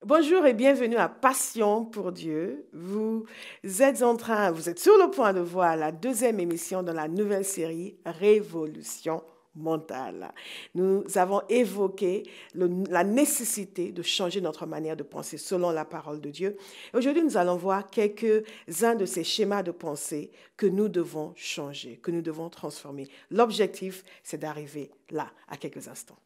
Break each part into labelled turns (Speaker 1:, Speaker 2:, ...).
Speaker 1: Bonjour et bienvenue à Passion pour Dieu. Vous êtes sur le point de voir la deuxième émission dans la nouvelle série Révolution mentale. Nous avons évoqué la nécessité de changer notre manière de penser selon la parole de Dieu. Aujourd'hui, nous allons voir quelques-uns de ces schémas de pensée que nous devons changer, que nous devons transformer. L'objectif, c'est d'arriver là, à quelques instants.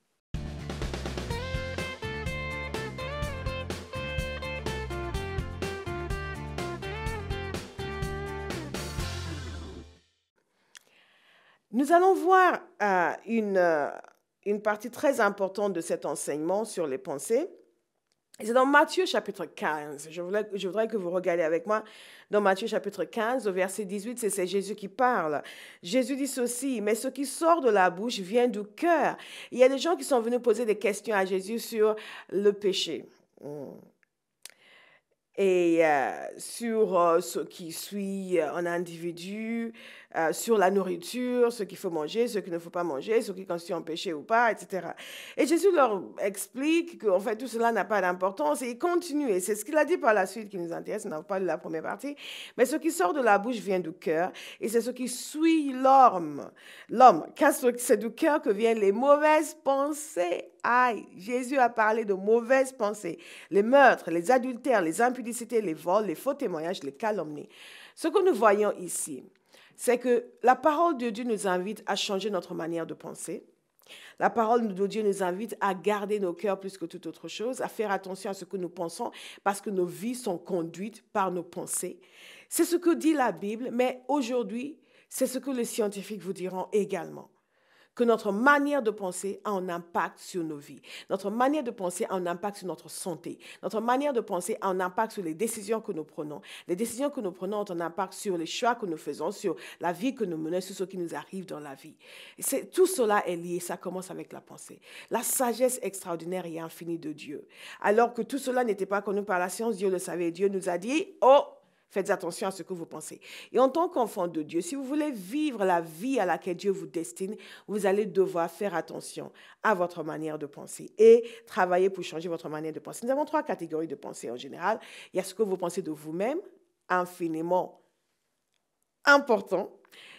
Speaker 1: Nous allons voir une partie très importante de cet enseignement sur les pensées. C'est dans Matthieu chapitre 15. Je voudrais que vous regardiez avec moi dans Matthieu chapitre 15, au verset 18, c'est Jésus qui parle. Jésus dit ceci, mais ce qui sort de la bouche vient du cœur. Il y a des gens qui sont venus poser des questions à Jésus sur le péché. Et sur ce qui suit un individu, sur la nourriture, ce qu'il faut manger, ce qu'il ne faut pas manger, ce qui constitue un péché ou pas, etc. Et Jésus leur explique qu'en fait tout cela n'a pas d'importance et il continue. Et c'est ce qu'il a dit par la suite qui nous intéresse, on n'a pas lu la première partie. Mais ce qui sort de la bouche vient du cœur et c'est ce qui suit l'homme. Car c'est du cœur que viennent les mauvaises pensées. Aïe, Jésus a parlé de mauvaises pensées, les meurtres, les adultères, les impudicités, les vols, les faux témoignages, les calomnies. Ce que nous voyons ici, c'est que la parole de Dieu nous invite à changer notre manière de penser. La parole de Dieu nous invite à garder nos cœurs plus que toute autre chose, à faire attention à ce que nous pensons parce que nos vies sont conduites par nos pensées. C'est ce que dit la Bible, mais aujourd'hui, c'est ce que les scientifiques vous diront également. Que notre manière de penser a un impact sur nos vies. Notre manière de penser a un impact sur notre santé. Notre manière de penser a un impact sur les décisions que nous prenons. Les décisions que nous prenons ont un impact sur les choix que nous faisons, sur la vie que nous menons, sur ce qui nous arrive dans la vie. Tout cela est lié, ça commence avec la pensée. La sagesse extraordinaire et infinie de Dieu. Alors que tout cela n'était pas connu par la science, Dieu le savait. Dieu nous a dit, oh, faites attention à ce que vous pensez. Et en tant qu'enfant de Dieu, si vous voulez vivre la vie à laquelle Dieu vous destine, vous allez devoir faire attention à votre manière de penser et travailler pour changer votre manière de penser. Nous avons 3 catégories de pensée en général. Il y a ce que vous pensez de vous-même, infiniment important.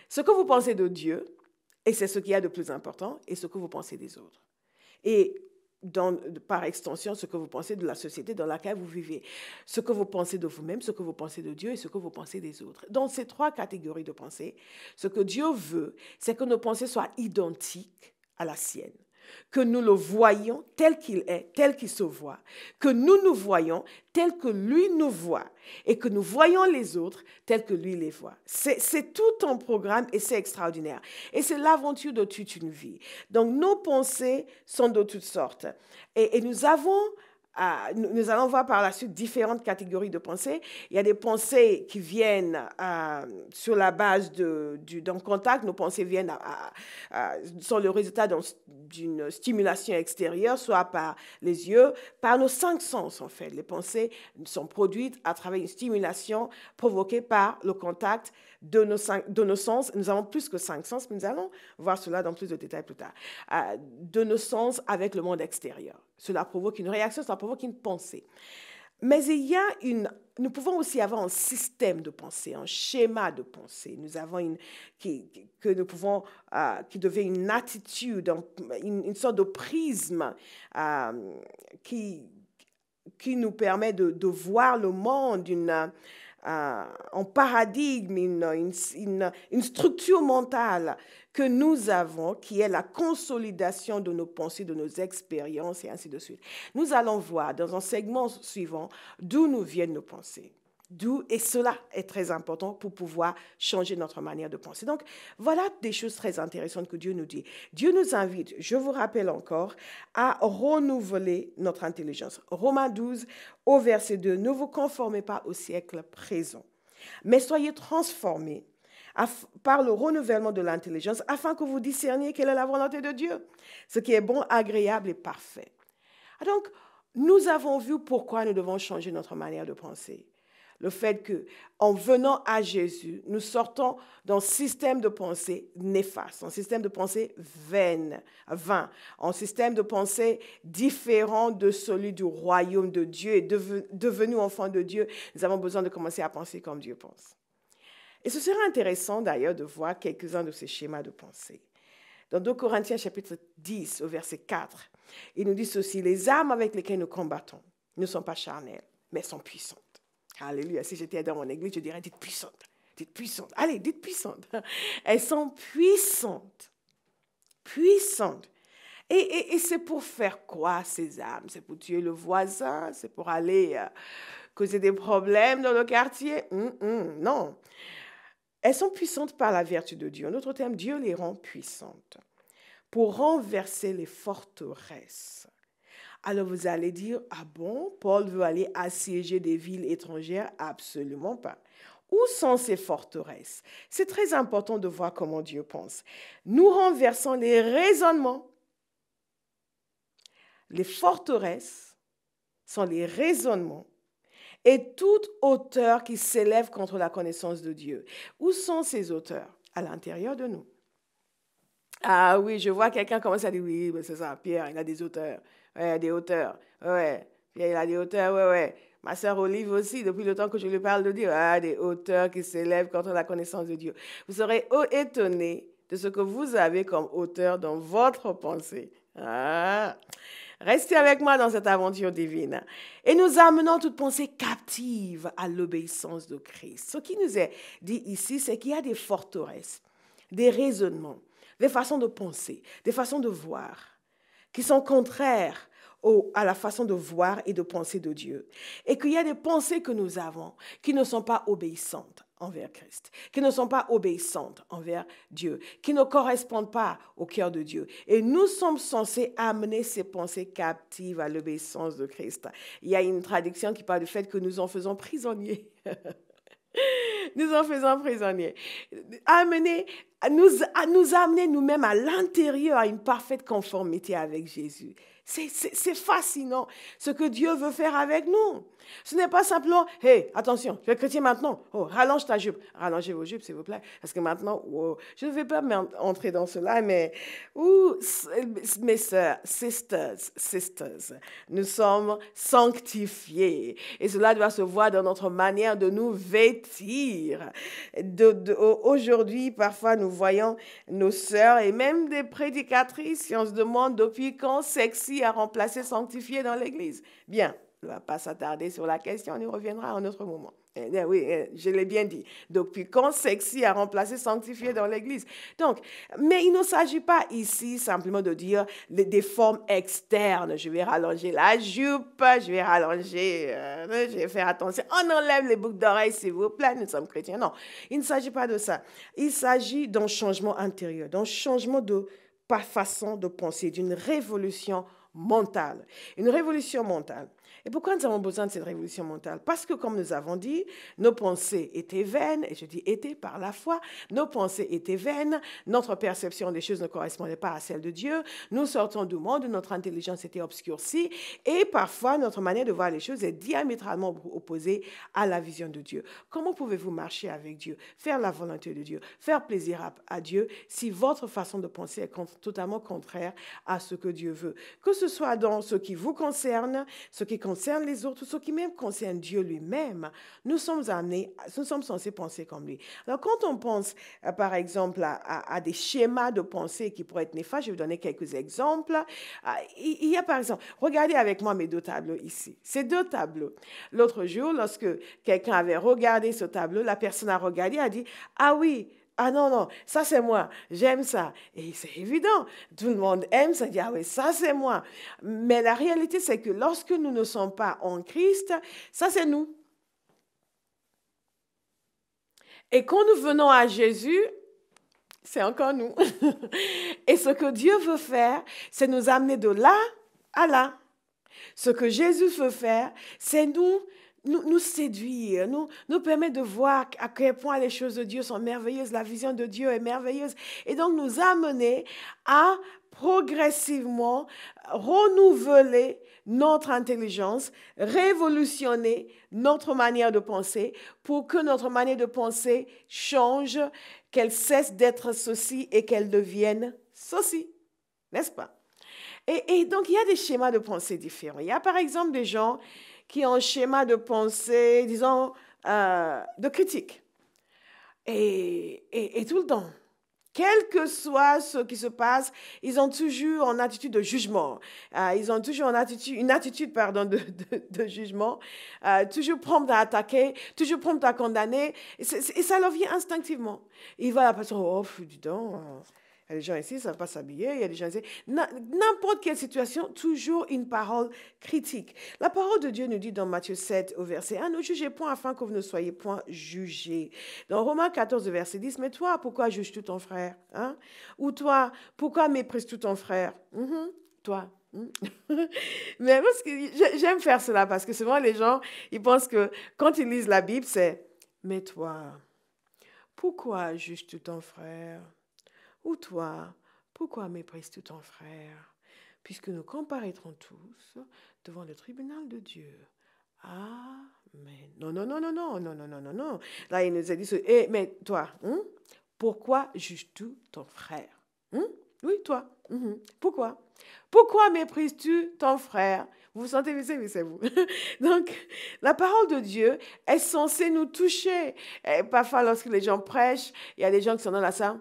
Speaker 1: Ce que vous pensez de Dieu, et c'est ce qu'il y a de plus important, et ce que vous pensez des autres. Et par extension, ce que vous pensez de la société dans laquelle vous vivez, ce que vous pensez de vous-même, ce que vous pensez de Dieu et ce que vous pensez des autres. Dans ces 3 catégories de pensée, ce que Dieu veut, c'est que nos pensées soient identiques à la sienne, que nous le voyons tel qu'il est, tel qu'il se voit, que nous voyons tel que lui nous voit et que nous voyons les autres tel que lui les voit. C'est tout un programme et c'est extraordinaire. Et c'est l'aventure de toute une vie. Donc nos pensées sont de toutes sortes. Et nous allons voir par la suite différentes catégories de pensées. Il y a des pensées qui viennent sur la base d'un contact. Nos pensées sont le résultat d'une stimulation extérieure, soit par les yeux, par nos 5 sens en fait. Les pensées sont produites à travers une stimulation provoquée par le contact de nos sens. Nous avons plus que 5 sens, mais nous allons voir cela dans plus de détails plus tard. De nos sens avec le monde extérieur. Cela provoque une réaction, cela provoque une pensée. Mais nous pouvons aussi avoir un système de pensée, un schéma de pensée. Nous avons qui devient une attitude, une sorte de prisme qui nous permet de voir le monde, un paradigme, une structure mentale que nous avons, qui est la consolidation de nos pensées, de nos expériences et ainsi de suite. Nous allons voir dans un segment suivant d'où nous viennent nos pensées. Et cela est très important pour pouvoir changer notre manière de penser. Donc, voilà des choses très intéressantes que Dieu nous dit. Dieu nous invite, je vous rappelle encore, à renouveler notre intelligence. Romains 12, au verset 2, ne vous conformez pas au siècle présent, mais soyez transformés par le renouvellement de l'intelligence afin que vous discerniez quelle est la volonté de Dieu, ce qui est bon, agréable et parfait. Donc, nous avons vu pourquoi nous devons changer notre manière de penser. le fait que en venant à Jésus, nous sortons d'un système de pensée néfaste, un système de pensée vain, un système de pensée différent de celui du royaume de Dieu. Et devenus enfants de Dieu, nous avons besoin de commencer à penser comme Dieu pense. Et ce serait intéressant d'ailleurs de voir quelques-uns de ces schémas de pensée. Dans 2 Corinthiens chapitre 10 au verset 4, il nous dit ceci: les armes avec lesquelles nous combattons ne sont pas charnelles, mais sont puissantes. Alléluia. Si j'étais dans mon église, je dirais dites puissantes. Dites puissantes. Allez, dites puissantes. Elles sont puissantes. Puissantes. Et c'est pour faire quoi ces armes? C'est pour tuer le voisin? C'est pour aller causer des problèmes dans le quartier? Non. Elles sont puissantes par la vertu de Dieu. En d'autres termes, Dieu les rend puissantes pour renverser les forteresses. Alors vous allez dire, ah bon, Paul veut aller assiéger des villes étrangères? Absolument pas. Où sont ces forteresses? C'est très important de voir comment Dieu pense. Nous renversons les raisonnements. Les forteresses sont les raisonnements et toute hauteur qui s'élève contre la connaissance de Dieu. Où sont ces hauteurs? À l'intérieur de nous. Ah oui, je vois quelqu'un commencer à dire, oui, c'est ça, Pierre, il a des hauteurs. Ouais, des hauteurs. Ouais, Pierre, il a des hauteurs, ouais. Ma sœur Olive aussi, depuis le temps que je lui parle de dire, des hauteurs qui s'élèvent contre la connaissance de Dieu. Vous serez étonné de ce que vous avez comme hauteur dans votre pensée. Restez avec moi dans cette aventure divine. Et nous amenons toute pensée captive à l'obéissance de Christ. Ce qui nous est dit ici, c'est qu'il y a des forteresses, des raisonnements, des façons de penser, des façons de voir, qui sont contraires à la façon de voir et de penser de Dieu. Et qu'il y a des pensées que nous avons qui ne sont pas obéissantes envers Christ, qui ne sont pas obéissantes envers Dieu, qui ne correspondent pas au cœur de Dieu. Et nous sommes censés amener ces pensées captives à l'obéissance de Christ. Il y a une traduction qui parle du fait que nous en faisons prisonniers. Nous en faisons prisonniers. Nous amener nous-mêmes à l'intérieur à une parfaite conformité avec Jésus. C'est fascinant ce que Dieu veut faire avec nous. Ce n'est pas simplement, hey, attention, tu es chrétien maintenant. Oh, rallonge ta jupe. Rallongez vos jupes, s'il vous plaît. Parce que maintenant, je ne vais pas entrer dans cela, mais mes sœurs, sisters, nous sommes sanctifiés. Et cela doit se voir dans notre manière de nous vêtir. Aujourd'hui, parfois, nous voyons nos sœurs et même des prédicatrices, si on se demande depuis quand sexy a remplacé sanctifié dans l'Église. Bien. On ne va pas s'attarder sur la question, on y reviendra à un autre moment. Oui, je l'ai bien dit. Depuis quand sexy a remplacé sanctifié dans l'Église? Donc, mais il ne s'agit pas ici simplement de dire des formes externes. Je vais rallonger la jupe, je vais rallonger, je vais faire attention. On enlève les boucles d'oreilles, s'il vous plaît, nous sommes chrétiens. Non, il ne s'agit pas de ça. Il s'agit d'un changement intérieur, d'un changement de façon de penser, d'une révolution mentale. Une révolution mentale. Et pourquoi nous avons besoin de cette révolution mentale? Parce que, comme nous avons dit, nos pensées étaient vaines, et je dis étaient par la foi, nos pensées étaient vaines, notre perception des choses ne correspondait pas à celle de Dieu, nous sortons du monde, notre intelligence était obscurcie, et parfois notre manière de voir les choses est diamétralement opposée à la vision de Dieu. Comment pouvez-vous marcher avec Dieu, faire la volonté de Dieu, faire plaisir à Dieu, si votre façon de penser est totalement contraire à ce que Dieu veut? Que ce soit dans ce qui vous concerne, ce qui concerne les autres, ce qui même concerne Dieu lui-même, nous sommes censés penser comme lui. Alors, quand on pense, par exemple, à des schémas de pensée qui pourraient être néfastes, je vais vous donner quelques exemples. Il y a, par exemple, regardez avec moi mes deux tableaux ici. Ces deux tableaux. L'autre jour, lorsque quelqu'un avait regardé ce tableau, la personne a regardé et a dit, ah oui, ah non, ça c'est moi, j'aime ça. Et c'est évident, tout le monde aime ça, dit, ah oui, ça c'est moi. Mais la réalité, c'est que lorsque nous ne sommes pas en Christ, ça c'est nous. Et quand nous venons à Jésus, c'est encore nous. Et ce que Dieu veut faire, c'est nous amener de là à là. Ce que Jésus veut faire, c'est nous séduire, nous permettre de voir à quel point les choses de Dieu sont merveilleuses, la vision de Dieu est merveilleuse, et donc nous amener à progressivement renouveler notre intelligence, révolutionner notre manière de penser pour que notre manière de penser change, qu'elle cesse d'être ceci et qu'elle devienne ceci, n'est-ce pas? Et donc, il y a des schémas de pensée différents. Il y a par exemple des gens qui ont un schéma de pensée, disons, de critique. Et tout le temps. Quel que soit ce qui se passe, ils ont toujours une attitude de jugement. Ils ont toujours une attitude de jugement, toujours prompt à attaquer, toujours prompt à condamner. Et ça leur vient instinctivement. Ils voient la personne, oh, dis donc, il y a des gens ici, ils ne savent pas s'habiller. Il y a des gens ici. N'importe quelle situation, toujours une parole critique. La parole de Dieu nous dit dans Matthieu 7, au verset 1, ne jugez point afin que vous ne soyez point jugés. Dans Romains 14, verset 10, mais toi, pourquoi juges-tu ton frère? Hein? Ou toi, pourquoi méprises-tu ton frère? Toi. Mais parce que j'aime faire cela parce que souvent les gens, ils pensent que quand ils lisent la Bible, c'est, mais toi, pourquoi juges-tu ton frère? Ou toi, pourquoi méprises-tu ton frère? Puisque nous comparaîtrons tous devant le tribunal de Dieu. Amen. Non, non, non, non, non, non, non, non, non, non. Là, il nous a dit, mais toi, pourquoi juges-tu ton frère? Oui, toi. Pourquoi? Pourquoi méprises-tu ton frère? Vous vous sentez visé, oui, c'est vous. Donc, la parole de Dieu est censée nous toucher. Et parfois, lorsque les gens prêchent, il y a des gens qui sont dans la salle.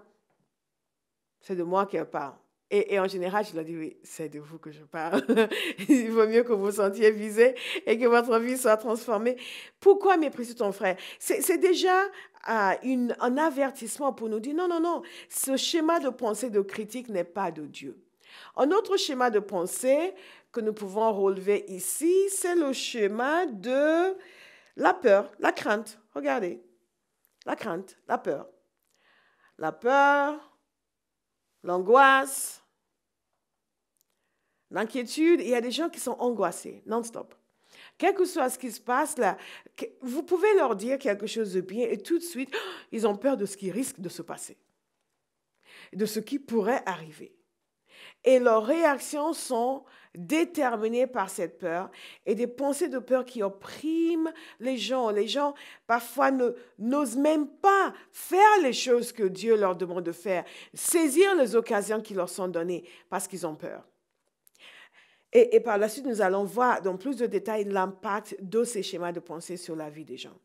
Speaker 1: C'est de moi qu'elle parle. Et en général, je leur dis, oui, c'est de vous que je parle. Il vaut mieux que vous vous sentiez visé et que votre vie soit transformée. Pourquoi mépriser ton frère? C'est déjà un avertissement pour nous dire, non, non, non, ce schéma de pensée de critique n'est pas de Dieu. Un autre schéma de pensée que nous pouvons relever ici, c'est le schéma de la peur, la crainte. Regardez, la crainte, la peur. La peur, l'angoisse, l'inquiétude. Il y a des gens qui sont angoissés, non-stop. Quel que soit ce qui se passe là, vous pouvez leur dire quelque chose de bien et tout de suite, ils ont peur de ce qui risque de se passer, de ce qui pourrait arriver. Et leurs réactions sont déterminées par cette peur et des pensées de peur qui oppriment les gens. Les gens, parfois, n'osent même pas faire les choses que Dieu leur demande de faire, saisir les occasions qui leur sont données parce qu'ils ont peur. Et par la suite, nous allons voir dans plus de détails l'impact de ces schémas de pensée sur la vie des gens.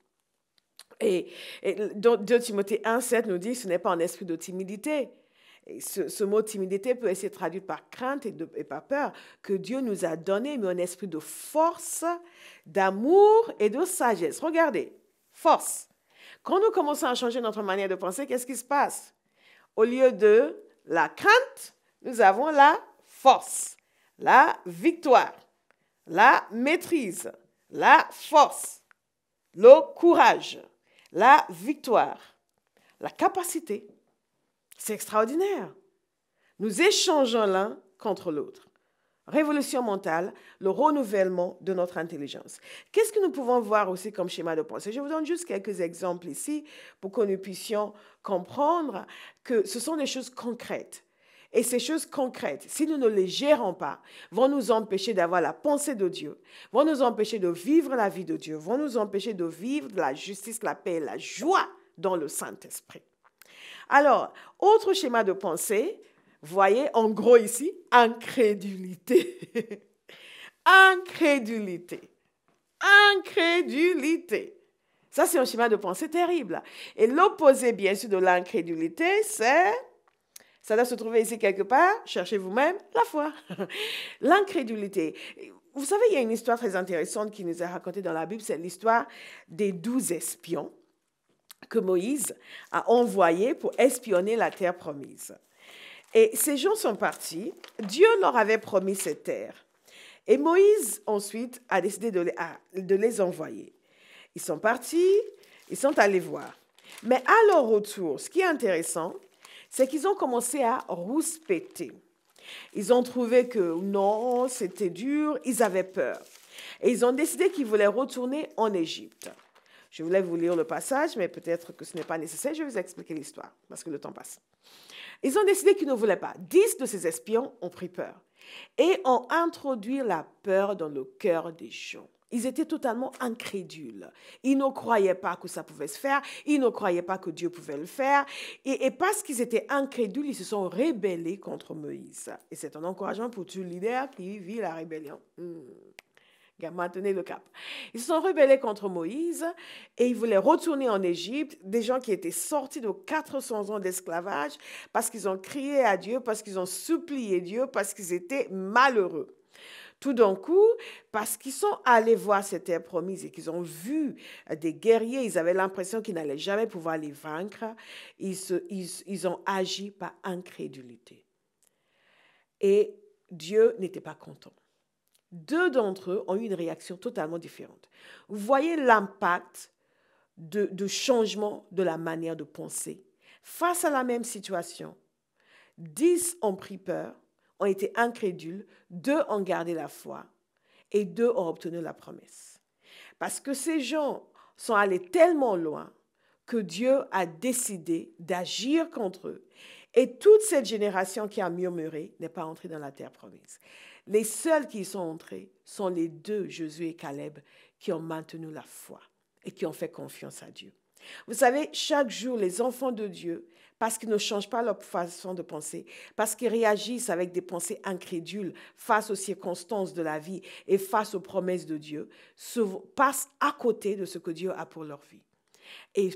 Speaker 1: Et 2 Timothée 1,7 nous dit, ce n'est pas un esprit de timidité. Et ce mot timidité peut être traduit par crainte et par peur que Dieu nous a donné, mais un esprit de force, d'amour et de sagesse. Regardez, force. Quand nous commençons à changer notre manière de penser, qu'est-ce qui se passe? Au lieu de la crainte, nous avons la force, la victoire, la maîtrise, la force, le courage, la victoire, la capacité. C'est extraordinaire. Nous échangeons l'un contre l'autre. Révolution mentale, le renouvellement de notre intelligence. Qu'est-ce que nous pouvons voir aussi comme schéma de pensée? Je vous donne juste quelques exemples ici pour que nous puissions comprendre que ce sont des choses concrètes. Et ces choses concrètes, si nous ne les gérons pas, vont nous empêcher d'avoir la pensée de Dieu, vont nous empêcher de vivre la vie de Dieu, vont nous empêcher de vivre la justice, la paix et la joie dans le Saint-Esprit. Alors, autre schéma de pensée, voyez en gros ici, incrédulité. Incrédulité. Incrédulité. Ça, c'est un schéma de pensée terrible. Et l'opposé, bien sûr, de l'incrédulité, ça doit se trouver ici quelque part, cherchez vous-même, la foi. L'incrédulité. Vous savez, il y a une histoire très intéressante qui nous est racontée dans la Bible, c'est l'histoire des 12 espions que Moïse a envoyés pour espionner la terre promise. Et ces gens sont partis. Dieu leur avait promis cette terre. Et Moïse, ensuite, a décidé de les envoyer. Ils sont partis, ils sont allés voir. Mais à leur retour, ce qui est intéressant, c'est qu'ils ont commencé à rouspéter. Ils ont trouvé que non, c'était dur, ils avaient peur. Et ils ont décidé qu'ils voulaient retourner en Égypte. Je voulais vous lire le passage, mais peut-être que ce n'est pas nécessaire. Je vais vous expliquer l'histoire, parce que le temps passe. Ils ont décidé qu'ils ne voulaient pas. 10 de ces espions ont pris peur. et ont introduit la peur dans le cœur des gens. Ils étaient totalement incrédules. Ils ne croyaient pas que ça pouvait se faire. Ils ne croyaient pas que Dieu pouvait le faire. Et parce qu'ils étaient incrédules, ils se sont rébellés contre Moïse. Et c'est un encouragement pour tout leader qui vit la rébellion. Maintenez le cap. Ils se sont rebellés contre Moïse et ils voulaient retourner en Égypte, des gens qui étaient sortis de 400 ans d'esclavage parce qu'ils ont crié à Dieu, parce qu'ils ont supplié Dieu, parce qu'ils étaient malheureux. Tout d'un coup, parce qu'ils sont allés voir cette terre promise et qu'ils ont vu des guerriers, ils avaient l'impression qu'ils n'allaient jamais pouvoir les vaincre, ils ont agi par incrédulité. Et Dieu n'était pas content. Deux d'entre eux ont eu une réaction totalement différente. Vous voyez l'impact de changement de la manière de penser. Face à la même situation, 10 ont pris peur, ont été incrédules, 2 ont gardé la foi et 2 ont obtenu la promesse. Parce que ces gens sont allés tellement loin que Dieu a décidé d'agir contre eux. Et toute cette génération qui a murmuré n'est pas entrée dans la terre promise. Les seuls qui y sont entrés sont les 2, Josué et Caleb, qui ont maintenu la foi et qui ont fait confiance à Dieu. Vous savez, chaque jour, les enfants de Dieu, parce qu'ils ne changent pas leur façon de penser, parce qu'ils réagissent avec des pensées incrédules face aux circonstances de la vie et face aux promesses de Dieu, passent à côté de ce que Dieu a pour leur vie. Et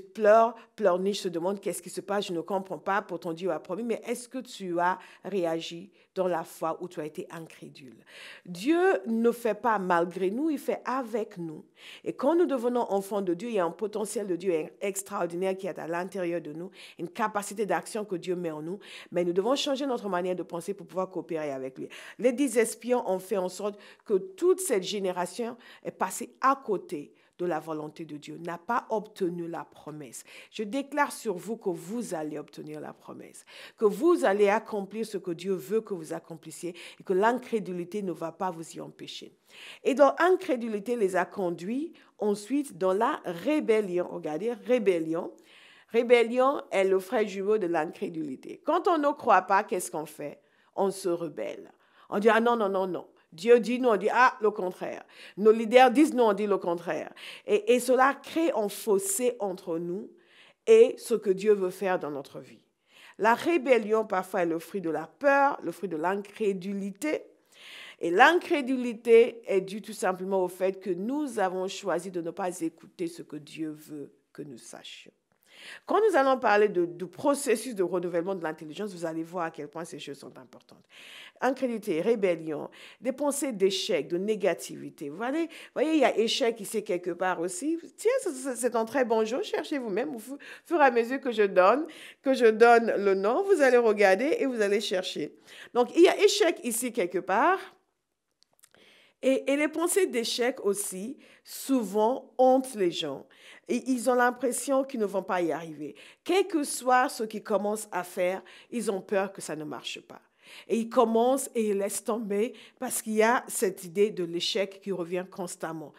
Speaker 1: pleurnichent, se demandent qu'est-ce qui se passe, je ne comprends pas, pourtant Dieu a promis, mais est-ce que tu as réagi dans la foi où tu as été incrédule? Dieu ne fait pas malgré nous, il fait avec nous. Et quand nous devenons enfants de Dieu, il y a un potentiel de Dieu extraordinaire qui est à l'intérieur de nous, une capacité d'action que Dieu met en nous, mais nous devons changer notre manière de penser pour pouvoir coopérer avec lui. Les 10 espions ont fait en sorte que toute cette génération est passée à côté de la volonté de Dieu, n'a pas obtenu la promesse. Je déclare sur vous que vous allez obtenir la promesse, que vous allez accomplir ce que Dieu veut que vous accomplissiez et que l'incrédulité ne va pas vous y empêcher. Et dans l'incrédulité les a conduits ensuite dans la rébellion. Regardez, rébellion. Rébellion est le frère jumeau de l'incrédulité. Quand on ne croit pas, qu'est-ce qu'on fait? On se rebelle. On dit, ah non, non, non, non. Dieu dit, nous on dit, ah, le contraire. Nos leaders disent, nous on dit le contraire. Et cela crée un fossé entre nous et ce que Dieu veut faire dans notre vie. La rébellion, parfois, est le fruit de la peur, le fruit de l'incrédulité. Et l'incrédulité est due tout simplement au fait que nous avons choisi de ne pas écouter ce que Dieu veut que nous sachions. Quand nous allons parler du processus de renouvellement de l'intelligence, vous allez voir à quel point ces choses sont importantes. Incrédulité, rébellion, des pensées d'échec, de négativité. Vous voyez, il y a échec ici quelque part aussi. Tiens, c'est un très bon jeu. Cherchez vous-même au fur et à mesure que je donne le nom. Vous allez regarder et vous allez chercher. Donc, il y a échec ici quelque part. Et les pensées d'échec aussi, souvent, hantent les gens. Et ils ont l'impression qu'ils ne vont pas y arriver. Quel que soit ce qu'ils commencent à faire, ils ont peur que ça ne marche pas. Et ils commencent et ils laissent tomber parce qu'il y a cette idée de l'échec qui revient constamment.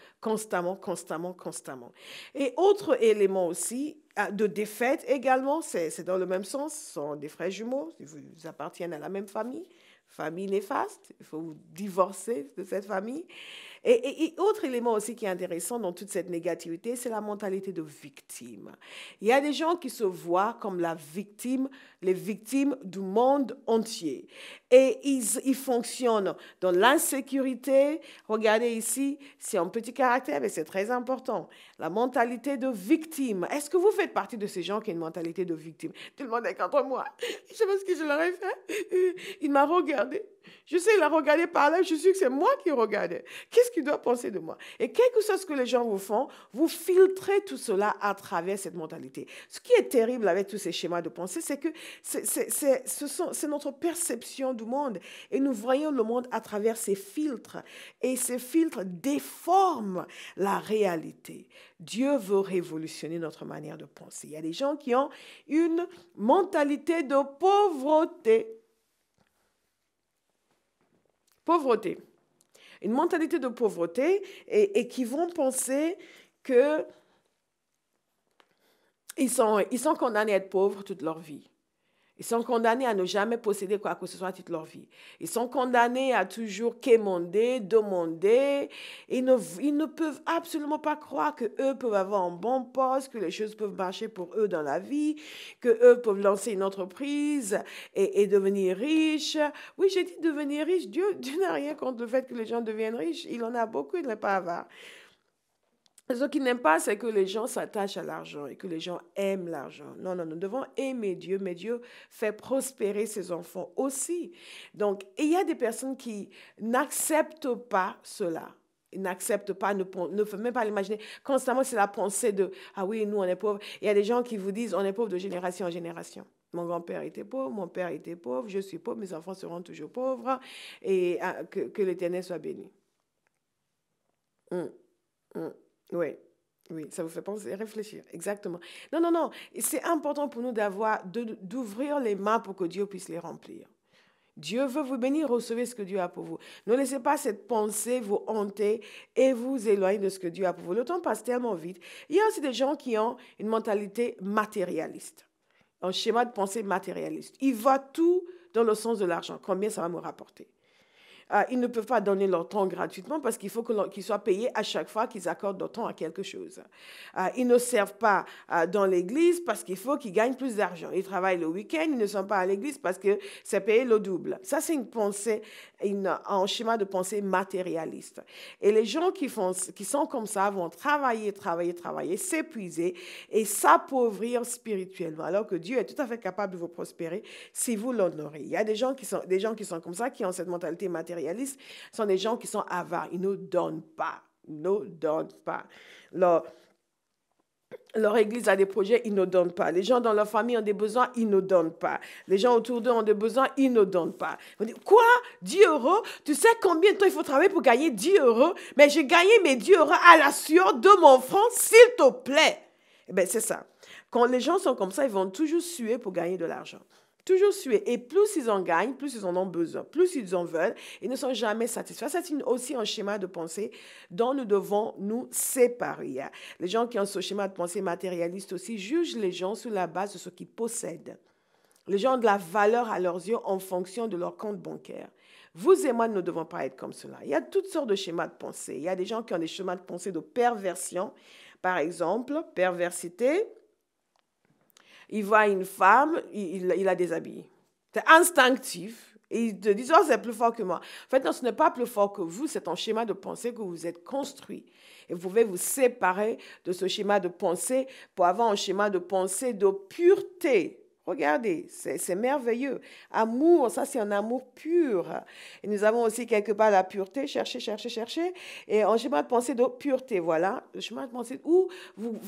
Speaker 1: Et autre élément aussi, de défaite également, c'est dans le même sens, ce sont des frères jumeaux, ils appartiennent à la même famille. Famille néfaste, il faut vous divorcer de cette famille. Et autre élément aussi qui est intéressant dans toute cette négativité, c'est la mentalité de victime. Il y a des gens qui se voient comme les victimes du monde entier. Et ils fonctionnent dans l'insécurité. Regardez ici, c'est un petit caractère, mais c'est très important. La mentalité de victime. Est-ce que vous faites partie de ces gens qui ont une mentalité de victime? Tout le monde est contre moi. Je sais pas ce que je leur ai fait. Il m'a regardé. Je sais, il a regardé par là, je suis sûr que c'est moi qui regardais. Qu'est-ce qu'il doit penser de moi? Et quel que soit ce que les gens vous font, vous filtrez tout cela à travers cette mentalité. Ce qui est terrible avec tous ces schémas de pensée, c'est que c'est notre perception du monde. Et nous voyons le monde à travers ces filtres. Et ces filtres déforment la réalité. Dieu veut révolutionner notre manière de penser. Il y a des gens qui ont une mentalité de pauvreté. Pauvreté. Une mentalité de pauvreté et qui vont penser que ils sont condamnés à être pauvres toute leur vie. Ils sont condamnés à ne jamais posséder quoi que ce soit à toute leur vie. Ils sont condamnés à toujours quémander, demander. Ils ne peuvent absolument pas croire qu'eux peuvent avoir un bon poste, que les choses peuvent marcher pour eux dans la vie, qu'eux peuvent lancer une entreprise et devenir riches. Oui, j'ai dit devenir riche. Dieu n'a rien contre le fait que les gens deviennent riches. Il en a beaucoup, il n'est pas avare. Ce qu'il n'aime pas, c'est que les gens s'attachent à l'argent et que les gens aiment l'argent. Non, non, nous devons aimer Dieu, mais Dieu fait prospérer ses enfants aussi. Donc, il y a des personnes qui n'acceptent pas cela. Ils n'acceptent pas, ne peuvent même pas l'imaginer. Constamment, c'est la pensée de « Ah oui, nous, on est pauvres ». Il y a des gens qui vous disent « On est pauvres de génération en génération ». Mon grand-père était pauvre, mon père était pauvre, je suis pauvre, mes enfants seront toujours pauvres et que l'Éternel soit béni. Hum, hum. Oui, oui, ça vous fait penser, réfléchir, exactement. Non, non, non, c'est important pour nous d'ouvrir les mains pour que Dieu puisse les remplir. Dieu veut vous bénir, recevez ce que Dieu a pour vous. Ne laissez pas cette pensée vous hanter et vous éloigner de ce que Dieu a pour vous. Le temps passe tellement vite. Il y a aussi des gens qui ont une mentalité matérialiste, un schéma de pensée matérialiste. Ils voient tout dans le sens de l'argent, combien ça va me rapporter. Ils ne peuvent pas donner leur temps gratuitement parce qu'il faut qu'ils soient payés à chaque fois qu'ils accordent leur temps à quelque chose. Ils ne servent pas dans l'église parce qu'il faut qu'ils gagnent plus d'argent. Ils travaillent le week-end, ils ne sont pas à l'église parce que c'est payé le double. Ça, c'est une pensée, un schéma de pensée matérialiste. Et les gens qui sont comme ça vont travailler, s'épuiser et s'appauvrir spirituellement, alors que Dieu est tout à fait capable de vous prospérer si vous l'honorez. Il y a des gens qui sont comme ça, qui ont cette mentalité matérialiste, sont des gens qui sont avares. Ils ne donnent pas. Ils ne donnent pas. Leur église a des projets, ils ne donnent pas. Les gens dans leur famille ont des besoins, ils ne donnent pas. Les gens autour d'eux ont des besoins, ils ne donnent pas. On dit, quoi? 10 euros? Tu sais combien de temps il faut travailler pour gagner 10 euros? Mais j'ai gagné mes 10 euros à la sueur de mon front, s'il te plaît. Eh bien, c'est ça. Quand les gens sont comme ça, ils vont toujours suer pour gagner de l'argent. Toujours suer. Et plus ils en gagnent, plus ils en ont besoin, plus ils en veulent, ils ne sont jamais satisfaits. Ça, c'est aussi un schéma de pensée dont nous devons nous séparer. Les gens qui ont ce schéma de pensée matérialiste aussi jugent les gens sur la base de ce qu'ils possèdent. Les gens ont de la valeur à leurs yeux en fonction de leur compte bancaire. Vous et moi ne devons pas être comme cela. Il y a toutes sortes de schémas de pensée. Il y a des gens qui ont des schémas de pensée de perversion. Par exemple, perversité. Il voit une femme, il la déshabille. C'est instinctif. Et il te dit, oh, c'est plus fort que moi. En fait, non, ce n'est pas plus fort que vous, c'est un schéma de pensée que vous êtes construit. Et vous pouvez vous séparer de ce schéma de pensée pour avoir un schéma de pensée de pureté. Regardez, c'est merveilleux. Amour, ça c'est un amour pur. Et nous avons aussi quelque part la pureté, chercher. Et un schéma de pensée de pureté, voilà. Le schéma de pensée où,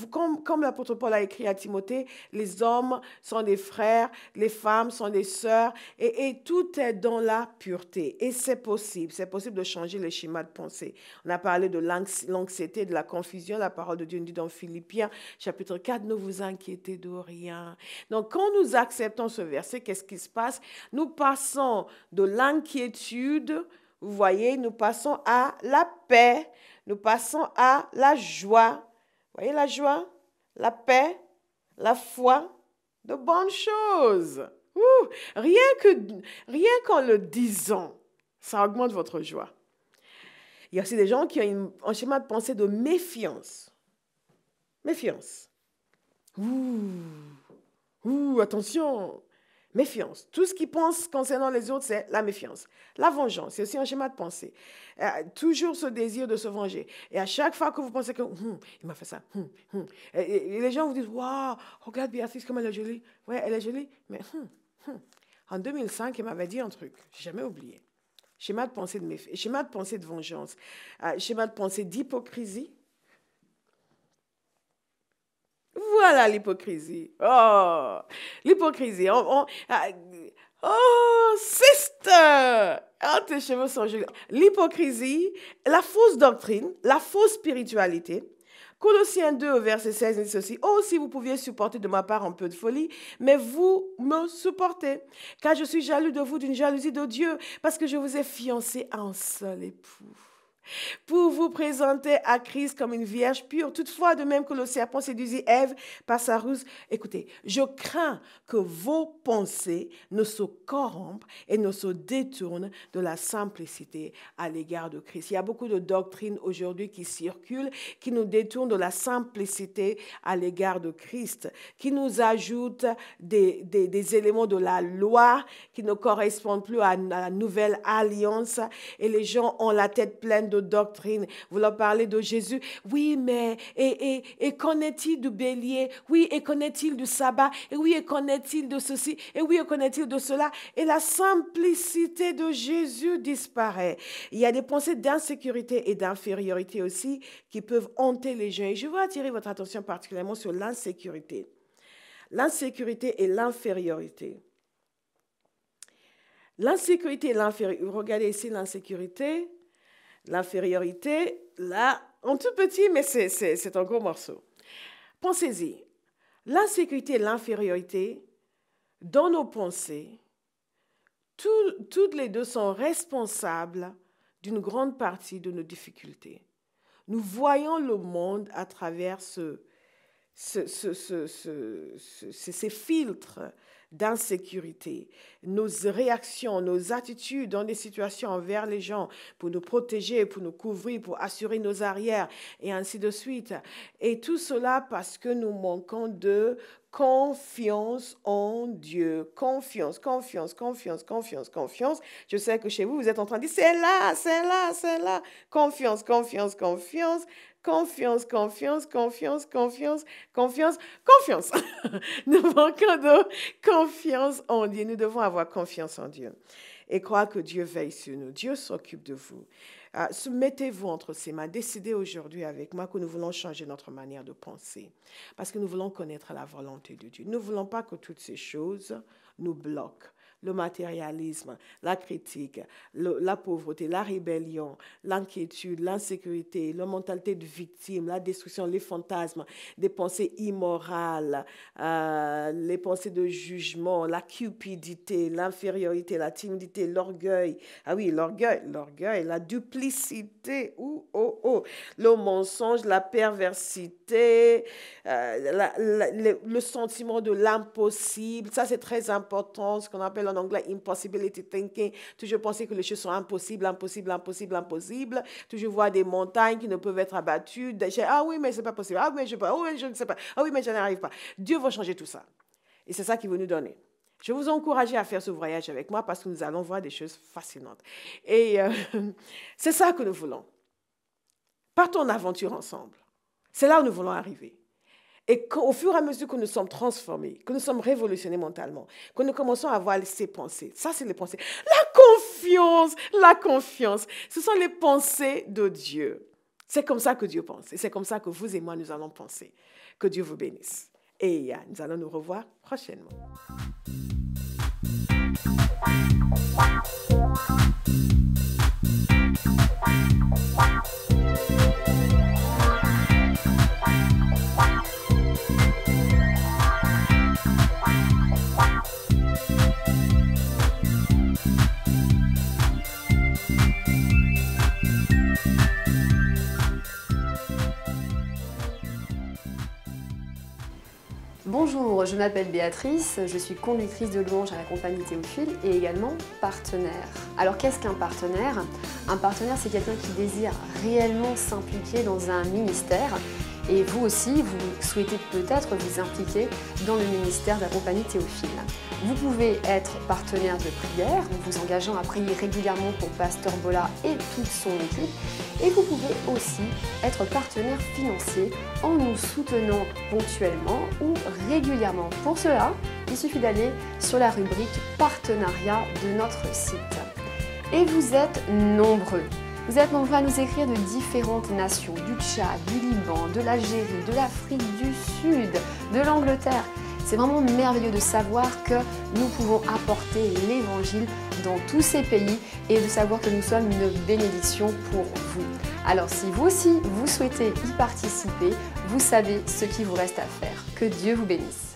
Speaker 1: comme l'apôtre Paul a écrit à Timothée, les hommes sont des frères, les femmes sont des sœurs, et tout est dans la pureté. Et c'est possible de changer le schéma de pensée. On a parlé de l'anxiété, de la confusion, la parole de Dieu nous dit dans Philippiens, chapitre 4, ne vous inquiétez de rien. Donc, quand nous acceptons ce verset, qu'est-ce qui se passe? Nous passons de l'inquiétude, vous voyez, nous passons à la paix, nous passons à la joie. Vous voyez la joie, la paix, la foi, de bonnes choses. Rien qu'en le disant, ça augmente votre joie. Il y a aussi des gens qui ont un schéma de pensée de méfiance. Méfiance. Attention, méfiance. Tout ce qu'ils pensent concernant les autres, c'est la méfiance. La vengeance, c'est aussi un schéma de pensée. Toujours ce désir de se venger. Et à chaque fois que vous pensez que il m'a fait ça, et les gens vous disent, waouh, regarde Béatrice comme elle est jolie. Ouais, elle est jolie, mais en 2005, elle m'avait dit un truc, j'ai jamais oublié. Schéma de pensée de méfiance, schéma de pensée de vengeance, schéma de pensée d'hypocrisie. Voilà l'hypocrisie. Oh, l'hypocrisie. Sister! Oh, tes cheveux sont jolis. L'hypocrisie, la fausse doctrine, la fausse spiritualité. Colossiens 2, verset 16 dit ceci. Oh, si vous pouviez supporter de ma part un peu de folie, mais vous me supportez. Car je suis jaloux de vous d'une jalousie de Dieu, parce que je vous ai fiancé à un seul époux. pour vous présenter à Christ comme une vierge pure. Toutefois, de même que le serpent séduisit Ève par sa ruse, écoutez, je crains que vos pensées ne se corrompent et ne se détournent de la simplicité à l'égard de Christ. Il y a beaucoup de doctrines aujourd'hui qui circulent, qui nous détournent de la simplicité à l'égard de Christ, qui nous ajoutent des éléments de la loi qui ne correspondent plus à la nouvelle alliance, et les gens ont la tête pleine de doctrines. Vous leur parlez de Jésus. Oui, mais et qu'en est-il du bélier? Oui, et qu'en est-il du sabbat? Et oui, et qu'en est-il de ceci? Et oui, et qu'en est-il de cela? Et la simplicité de Jésus disparaît. Il y a des pensées d'insécurité et d'infériorité aussi qui peuvent hanter les gens. Et je veux attirer votre attention particulièrement sur l'insécurité. L'insécurité et l'infériorité. L'insécurité et l'infériorité. Regardez ici l'insécurité, l'infériorité, là, en tout petit, mais c'est un gros morceau. Pensez-y. L'insécurité et l'infériorité, dans nos pensées, toutes les deux sont responsables d'une grande partie de nos difficultés. Nous voyons le monde à travers ces filtres d'insécurité, nos réactions, nos attitudes dans des situations envers les gens pour nous protéger, pour nous couvrir, pour assurer nos arrières et ainsi de suite. Et tout cela parce que nous manquons de confiance en Dieu. Confiance, confiance, confiance, confiance, confiance. Je sais que chez vous, vous êtes en train de dire, c'est là, c'est là, c'est là. Confiance, confiance, confiance. Confiance, confiance, confiance, confiance, confiance, confiance. Nous manquons de confiance en Dieu. Nous devons avoir confiance en Dieu et croire que Dieu veille sur nous. Dieu s'occupe de vous. Mettez-vous entre ses mains. Décidez aujourd'hui avec moi que nous voulons changer notre manière de penser parce que nous voulons connaître la volonté de Dieu. Nous ne voulons pas que toutes ces choses nous bloquent. Le matérialisme, la critique, la pauvreté, la rébellion, l'inquiétude, l'insécurité, la mentalité de victime, la destruction, les fantasmes, des pensées immorales, les pensées de jugement, la cupidité, l'infériorité, la timidité, l'orgueil. Ah oui, l'orgueil, la duplicité, le mensonge, la perversité, le sentiment de l'impossible. Ça, c'est très important, ce qu'on appelle en anglais impossibility thinking, toujours penser que les choses sont impossibles, impossibles, impossibles, impossibles, toujours voir des montagnes qui ne peuvent être abattues, ah oui, mais c'est pas possible, ah oui, mais je ne sais pas, ah oui, mais je n'arrive pas. Dieu va changer tout ça. Et c'est ça qu'il veut nous donner. Je vais vous encourager à faire ce voyage avec moi parce que nous allons voir des choses fascinantes. Et c'est ça que nous voulons. Partons en aventure ensemble. C'est là où nous voulons arriver. Et au fur et à mesure que nous sommes transformés, que nous sommes révolutionnés mentalement, que nous commençons à avoir ces pensées, ça c'est les pensées. La confiance, ce sont les pensées de Dieu. C'est comme ça que Dieu pense et c'est comme ça que vous et moi nous allons penser. Que Dieu vous bénisse. Et nous allons nous revoir prochainement.
Speaker 2: Bonjour, je m'appelle Béatrice, je suis conductrice de louange à la compagnie Théophile et également partenaire. Alors qu'est-ce qu'un partenaire? Un partenaire, c'est quelqu'un qui désire réellement s'impliquer dans un ministère. Et vous aussi, vous souhaitez peut-être vous impliquer dans le ministère de la compagnie Théophile. Vous pouvez être partenaire de prière, en vous engageant à prier régulièrement pour Pasteur Bola et toute son équipe. Et vous pouvez aussi être partenaire financier en nous soutenant ponctuellement ou régulièrement. Pour cela, il suffit d'aller sur la rubrique partenariat de notre site. Et vous êtes nombreux. Vous êtes nombreux à nous écrire de différentes nations, du Tchad, du Liban, de l'Algérie, de l'Afrique du Sud, de l'Angleterre. C'est vraiment merveilleux de savoir que nous pouvons apporter l'Évangile dans tous ces pays et de savoir que nous sommes une bénédiction pour vous. Alors si vous aussi, vous souhaitez y participer, vous savez ce qu'il vous reste à faire. Que Dieu vous bénisse.